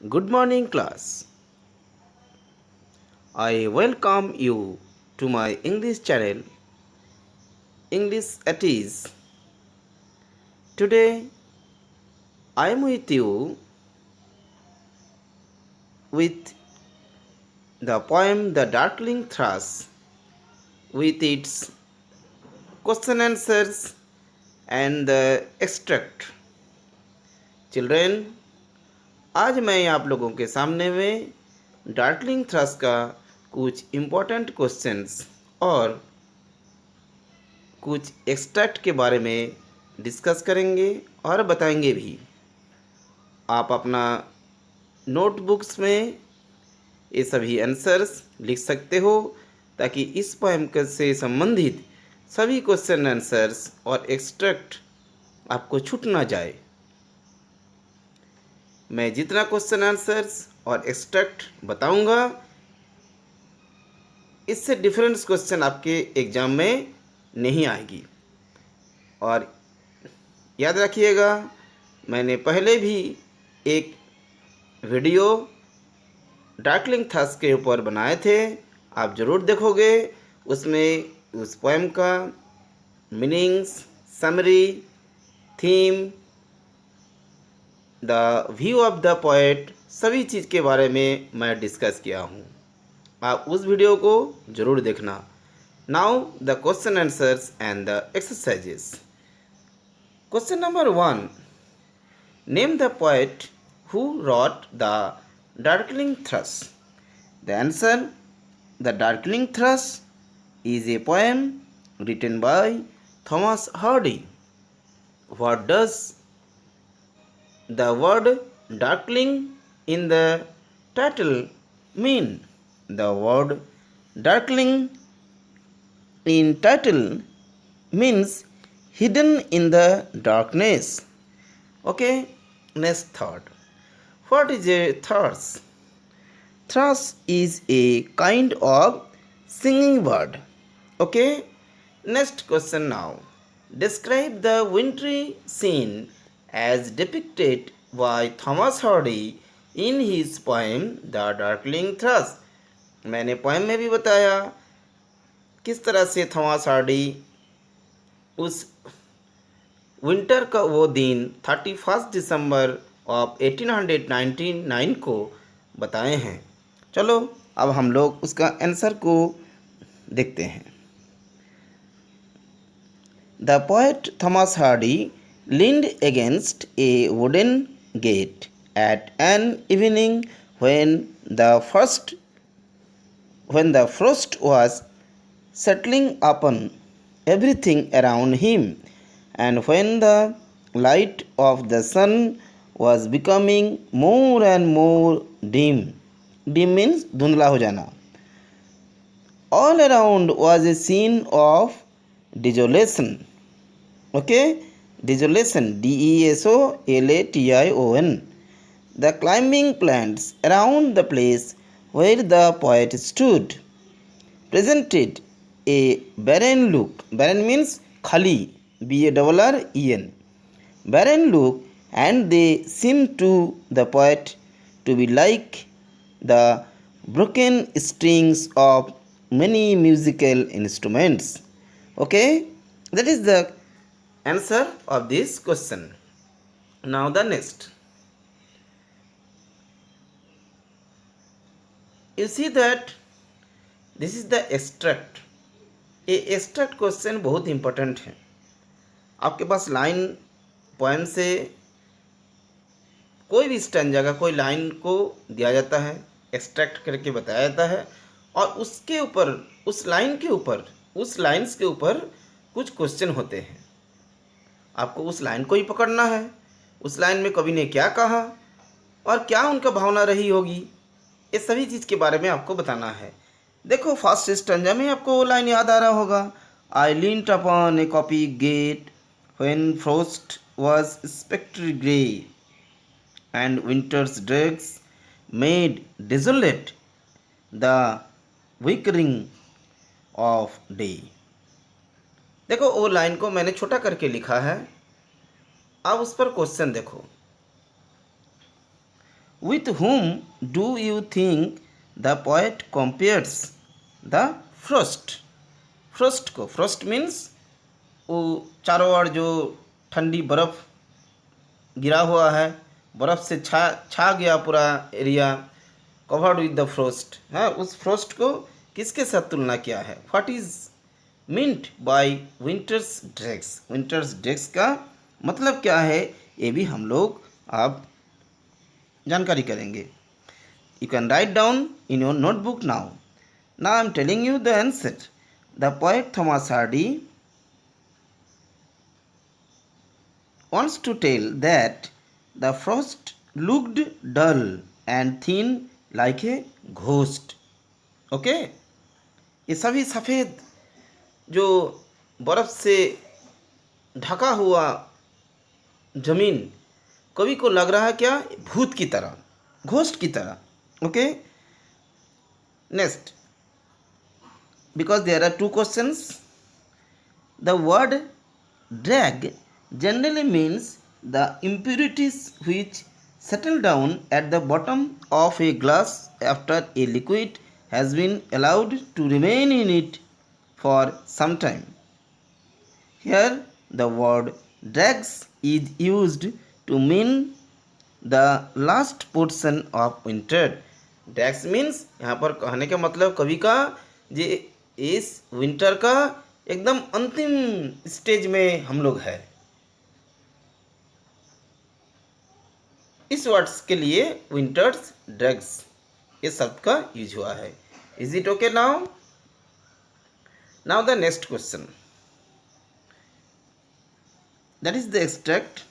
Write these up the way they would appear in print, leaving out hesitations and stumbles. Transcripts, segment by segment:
Good morning, class. I welcome you to my English channel, English at Ease. Today, I am with you with the poem The Darkling Thrush with its question answers and the extract. Children, आज मैं आप लोगों के सामने में darkling thrust का कुछ important questions और कुछ एक्सट्रैक्ट के बारे में डिस्कस करेंगे और बताएंगे भी। आप अपना नोटबुक्स में ये सभी आंसर्स लिख सकते हो ताकि इस पोएम से संबंधित सभी क्वेश्चन आंसर्स और एक्सट्रैक्ट आपको छूट ना जाए। मैं जितना क्वेश्चन आंसर्स और एक्सट्रैक्ट बताऊंगा, इससे डिफरेंट क्वेश्चन आपके एग्जाम में नहीं आएगी। और याद रखिएगा, मैंने पहले भी एक वीडियो डार्कलिंग थ्रश के ऊपर बनाए थे, आप ज़रूर देखोगे। उसमें उस पोएम का meanings, summary, theme, the view of the poet, सभी चीज़ के बारे में मैं डिस्कस किया हूँ। आप उस वीडियो को ज़रूर देखना। Now the question answers and the exercises. Question number 1, name the poet who wrote the Darkling Thrush. The answer, The Darkling Thrush is a poem written by Thomas Hardy. What does the word darkling in the title mean? The word darkling in title means hidden in the darkness. Okay, next thought. What is a thrush? Thrush is a kind of singing bird. Okay, next question now. Describe the wintry scene as depicted by Thomas Hardy in his poem The Darkling Thrush. मैंने poem में भी बताया किस तरह से Thomas Hardy उस winter का वो दिन 31 दिसंबर ऑफ 1899 को बताए हैं। चलो अब हम लोग उसका आंसर को देखते हैं। The poet Thomas Hardy leaned against a wooden gate at an evening when the frost was settling upon everything around him, and when the light of the sun was becoming more and more dim. Dim means धुंधला हो जाना. All around was a scene of desolation. Okay, desolation, desolation. The climbing plants around the place where the poet stood presented a barren look. Barren means khali, barren. Barren look, and they seemed to the poet to be like the broken strings of many musical instruments. Okay, that is the answer of this question. Now the next. You see that this is the extract. ये extract question बहुत important है। आपके पास line poem से कोई भी stanza का कोई line को दिया जाता है, एक्सट्रैक्ट करके बताया जाता है, और उसके ऊपर उस लाइन्स के ऊपर कुछ क्वेश्चन होते हैं। आपको उस लाइन को ही पकड़ना है। उस लाइन में कवि ने क्या कहा और क्या उनका भावना रही होगी, ये सभी चीज़ के बारे में आपको बताना है। देखो, फर्स्ट स्टैंजा में आपको वो लाइन याद आ रहा होगा, I leant upon a coppice gate when frost was spectre grey and winter's dregs made desolate the weakening of day. देखो, वो लाइन को मैंने छोटा करके लिखा है। अब उस पर क्वेश्चन देखो, With whom do you think the poet compares the frost? Frost को, फ्रोस्ट मीन्स वो चारों ओर जो ठंडी बर्फ़ गिरा हुआ है, बर्फ़ से छा छा गया पूरा area, covered with the frost है, उस फ्रोस्ट को किसके साथ तुलना किया है? What is meant by winter's dress? Winter's dress का मतलब क्या है, ये भी हम लोग अब जानकारी करेंगे. You can write down in your notebook now. Now I am telling you the answer. The poet Thomas Hardy wants to tell that the frost looked dull and thin like a ghost. Okay? ये सभी सफ़ेद जो बर्फ़ से ढका हुआ ज़मीन कवि को लग रहा है क्या? भूत की तरह, घोस्ट की तरह. Okay, next, because there are two questions. The word drag generally means the impurities which settle down at the bottom of a glass after a liquid has been allowed to remain in it for some time. Here the word drags is used to mean the last portion of winter. Drags means यहाँ पर कहने का मतलब कवि का जे इस winter का एकदम अंतिम स्टेज में हम लोग है. इस वर्ड्स के लिए विंटर्स ड्रैग्स ये शब्द का यूज हुआ है. Is it okay? Now the next question, that is the extract.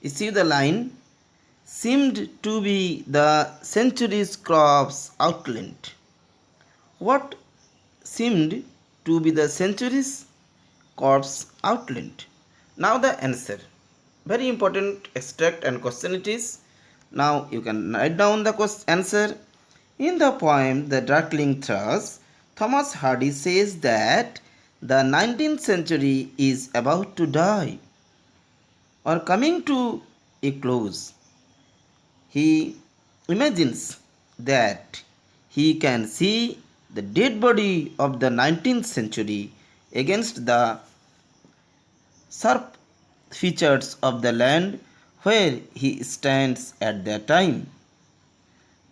You see the line seemed to be the century's crops outlined. What seemed to be the century's crops outlined? Now the answer. Very important extract and question it is. Now you can write down the answer. In the poem The Darkling Thrush, Thomas Hardy says that the 19th century is about to die or coming to a close. He imagines that he can see the dead body of the 19th century against the sharp features of the land where he stands at that time.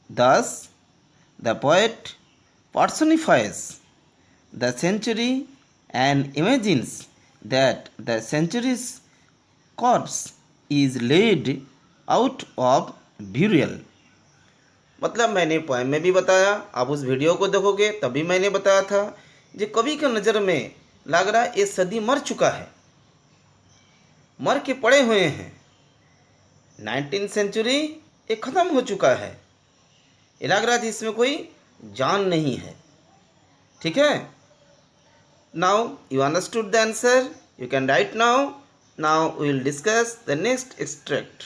Thus, the poet personifies the century and imagines that the century's corpse is laid out of burial. मतलब मैंने poem में भी बताया, आप उस video को देखोगे तभी मैंने बताया था, जो कवि के नज़र में लग रहा है ये सदी मर चुका है, मर के पड़े हुए हैं. 19th सेंचुरी ये ख़त्म हो चुका है, ये लग रहा था इसमें कोई जान नहीं है. ठीक है? Now you understood the answer. You can write now. Now we will discuss the next extract.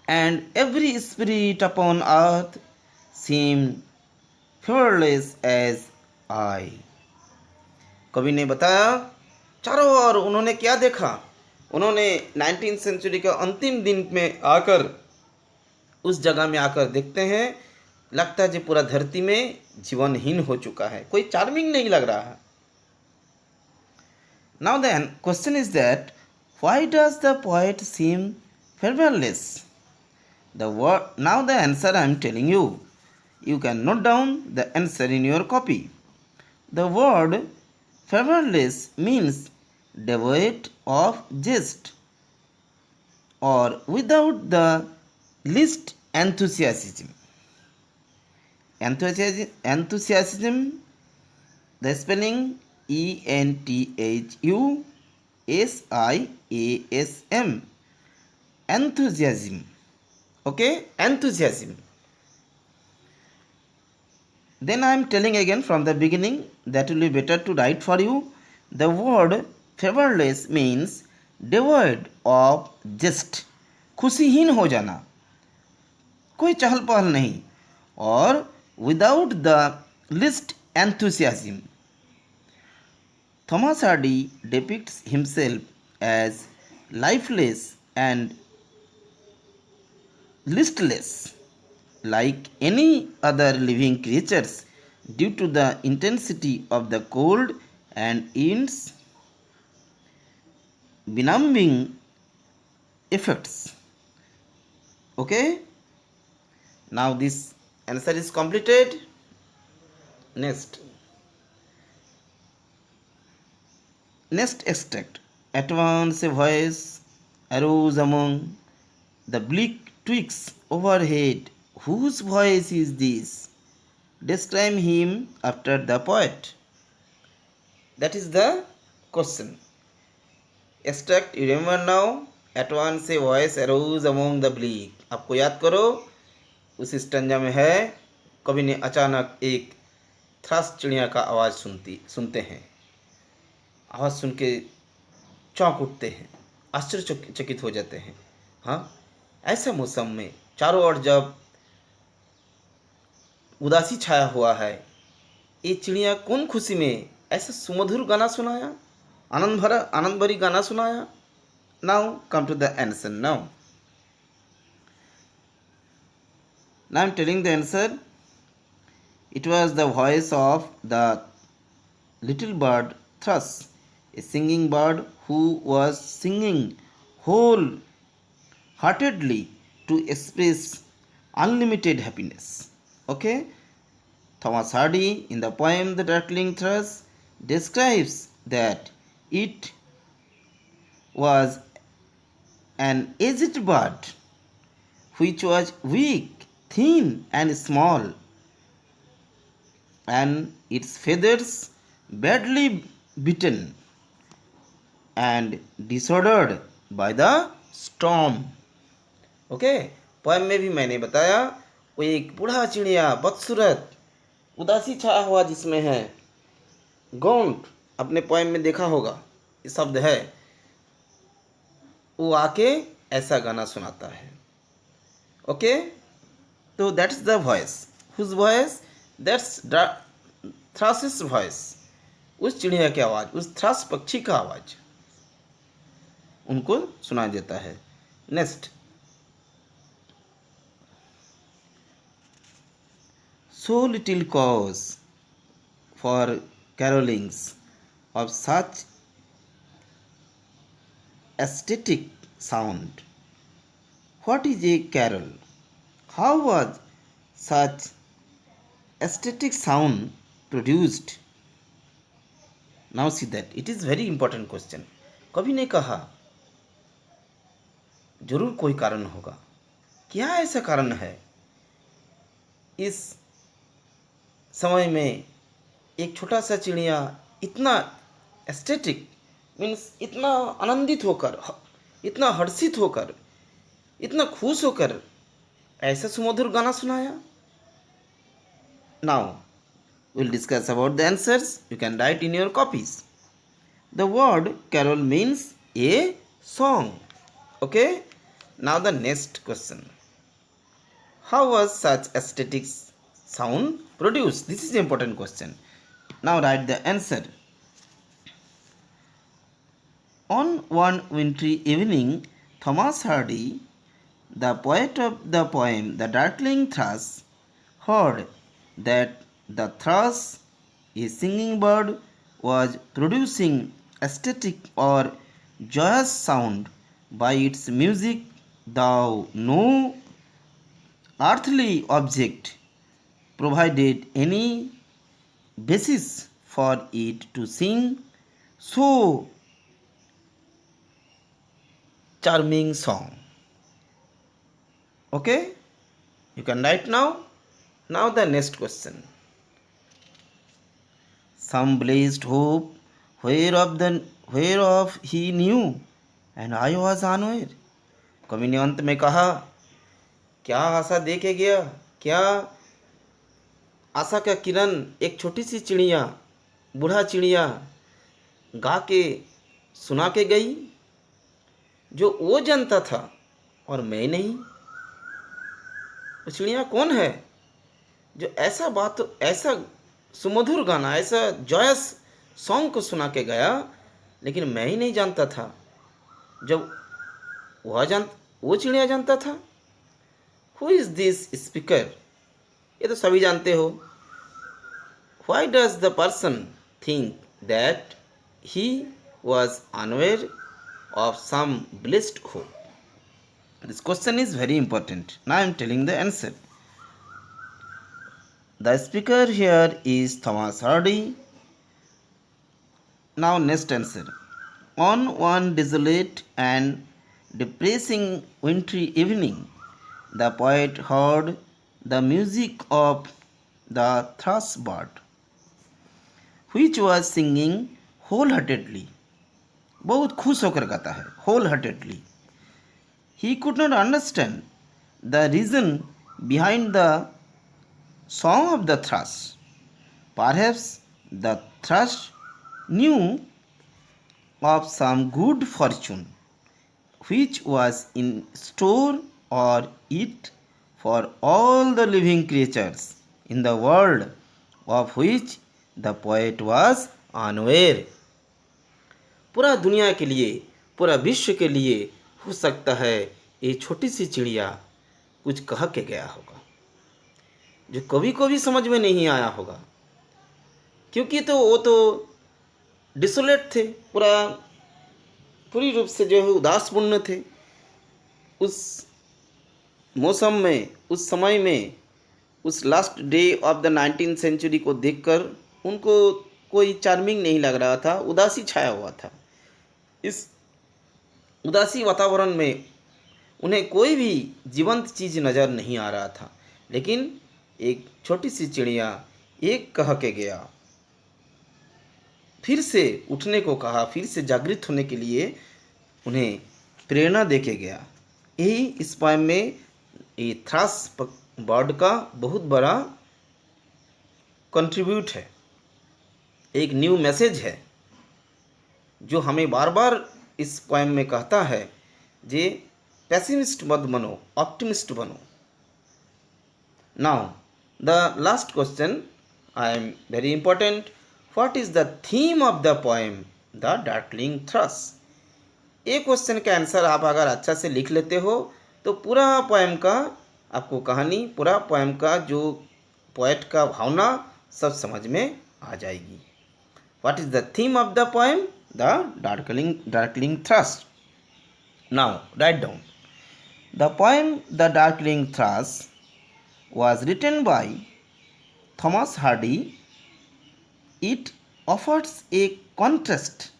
And every spirit upon earth seemed fearless as I. कवि ने बताया चारों ओर उन्होंने क्या देखा, उन्होंने 19th सेंचुरी के अंतिम दिन में आकर उस जगह में आकर देखते हैं, लगता है जो पूरा धरती में जीवनहीन हो चुका है, कोई चार्मिंग नहीं लग रहा है. Now then, question is that why does the poet seem fearless? Now the answer I am telling you. You can note down the answer in your copy. The word fearless means devoid of zest or without the least enthusiasm. Enthusiasm, the spelling ENTHUSIASM. Enthusiasm. Okay? Enthusiasm. Then I am telling again from the beginning, that will be better to write for you. The word fearless means devoid of zest. खुशीहीन हो जाना, कोई चहल पहल नहीं, और without the least enthusiasm. Thomas Hardy depicts himself as lifeless and listless like any other living creatures due to the intensity of the cold and its benumbing effects. Okay, now this answer is completed. Next extract. At once a voice arose among the bleak twigs overhead. Whose voice is this? Describe him after the poet. That is the question. Extract, you remember now? At once a voice arose among the bleak. आपको याद करो, उस stanza में है, कवि ने अचानक एक थ्रस चिड़िया का आवाज़ सुनते हैं, आवाज़ सुन के चौंक उठते हैं, आश्चर्यचकित हो जाते हैं। हाँ, ऐसे मौसम में चारों ओर जब उदासी छाया हुआ है, ये चिड़िया कौन खुशी में ऐसा सुमधुर गाना सुनाया, आनंद भरी गाना सुनाया। Now come to the answer. Now I am telling the answer. It was the voice of the little bird thrush, a singing bird who was singing wholeheartedly to express unlimited happiness. Okay? Thomas Hardy in the poem The Rattling Thrush describes that it was an aged bird which was weak, thin and small, and its feathers badly beaten and disordered by the storm. Okay, poem में भी मैंने बताया वो एक बूढ़ा चिड़िया बदसूरत उदासी छाया हुआ जिसमें है, गौंट, अपने पोएम में देखा होगा ये शब्द है, वो आके ऐसा गाना सुनाता है। ओके, तो that's the voice. Whose voice? That's thrush's voice. उस चिड़िया की आवाज़, उस थ्रश पक्षी का आवाज़ उनको सुनाई देता है। Next, so little cause for carolings of such aesthetic sound. What is a carol? How was such aesthetic sound produced? Now see that it is very important question. कवि ने कहा जरूर कोई कारण होगा। क्या ऐसा कारण है? इस समय में एक छोटा सा चिड़िया इतना एस्थेटिक मीन्स इतना आनंदित होकर, इतना हर्षित होकर, इतना खुश होकर ऐसा सुमधुर गाना सुनाया। Now we'll discuss about the answers. You can write in your copies. The word carol means a song. Okay, now the next question. How was such aesthetic sound produced? This is the important question. Now write the answer. On one wintry evening, Thomas Hardy, the poet of the poem The Darkling Thrush, heard that the thrush, a singing bird, was producing ecstatic or joyous sound by its music, though no earthly object provided any basis for it to sing so charming song. Okay, you can write now. Now the next question. Some blessed hope whereof he knew and I was unaware. कवि ने अंत में कहा, क्या आशा देके गया, क्या आशा का किरण एक छोटी सी चिड़िया, बूढ़ा चिड़िया गा के सुना के गई, जो वो जानता था और मैं नहीं। वो चिड़िया कौन है जो ऐसा सुमधुर गाना, ऐसा जॉयस सॉन्ग को सुना के गया, लेकिन मैं ही नहीं जानता था, जब वो चिड़िया जानता था। Who is this speaker? ये तो सभी जानते हो. Why does the person think that he was unaware of some blessed hope? This question is very important. Now I am telling the answer. The speaker here is Thomas Hardy. Now next answer. On one desolate and depressing wintry evening, the poet heard the music of the thrush bird, which was singing wholeheartedly. बहुत खुश होकर गाता है, wholeheartedly. He could not understand the reason behind the song of the thrush. Perhaps the thrush knew of some good fortune which was in store or it for all the living creatures in the world of which the poet was unaware. पूरा दुनिया के लिए, पूरा विश्व के लिए हो सकता है ये छोटी सी चिड़िया कुछ कह के गया होगा जो कभी कभी समझ में नहीं आया होगा, क्योंकि तो वो तो डिसोलेट थे, पूरी रूप से जो है उदासपूर्ण थे. उस मौसम में, उस समय में, उस last day of the 19th century को देखकर उनको कोई चार्मिंग नहीं लग रहा था, उदासी छाया हुआ था. इस उदासी वातावरण में उन्हें कोई भी जीवंत चीज़ नज़र नहीं आ रहा था, लेकिन एक छोटी सी चिड़िया एक कह के गया, फिर से उठने को कहा, फिर से जागृत होने के लिए उन्हें प्रेरणा दे के गया. यही इस पोएम में ये थ्रश बर्ड का बहुत बड़ा कंट्रीब्यूट है. एक न्यू मैसेज है जो हमें बार बार इस पोएम में कहता है जे पेसिमिस्ट मत बनो, ऑप्टिमिस्ट बनो. Now the last question I am very important. What is the theme of the poem the darkling thrust? ये क्वेश्चन का आंसर आप अगर अच्छा से लिख लेते हो तो पूरा पोएम का आपको कहानी, पूरा पोएम का जो पोएट का भावना सब समझ में आ जाएगी. What is the theme of the poem the darkling thrust? Now write down. The poem the darkling thrust was written by Thomas Hardy. It offers a contrast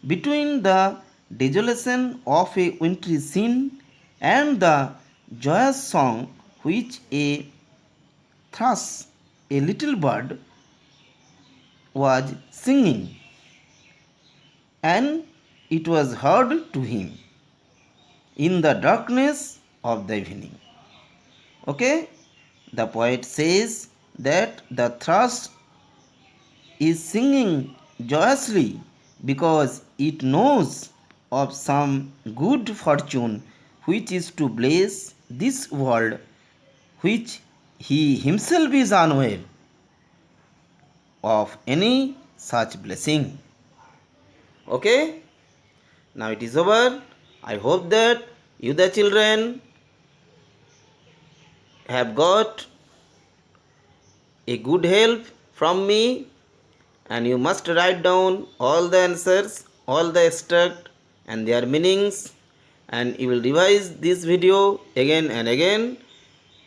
between the desolation of a wintry scene and the joyous song which a thrush, a little bird, was singing, and it was heard to him in the darkness of the evening. Okay, the poet says that the thrush is singing joyously because it knows of some good fortune which is to bless this world, which he himself is unaware of any such blessing. Okay, now it is over. I hope that you the children have got a good help from me, and you must write down all the answers, all the extract and their meanings, and you will revise this video again and again,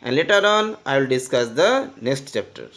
and later on I will discuss the next chapter.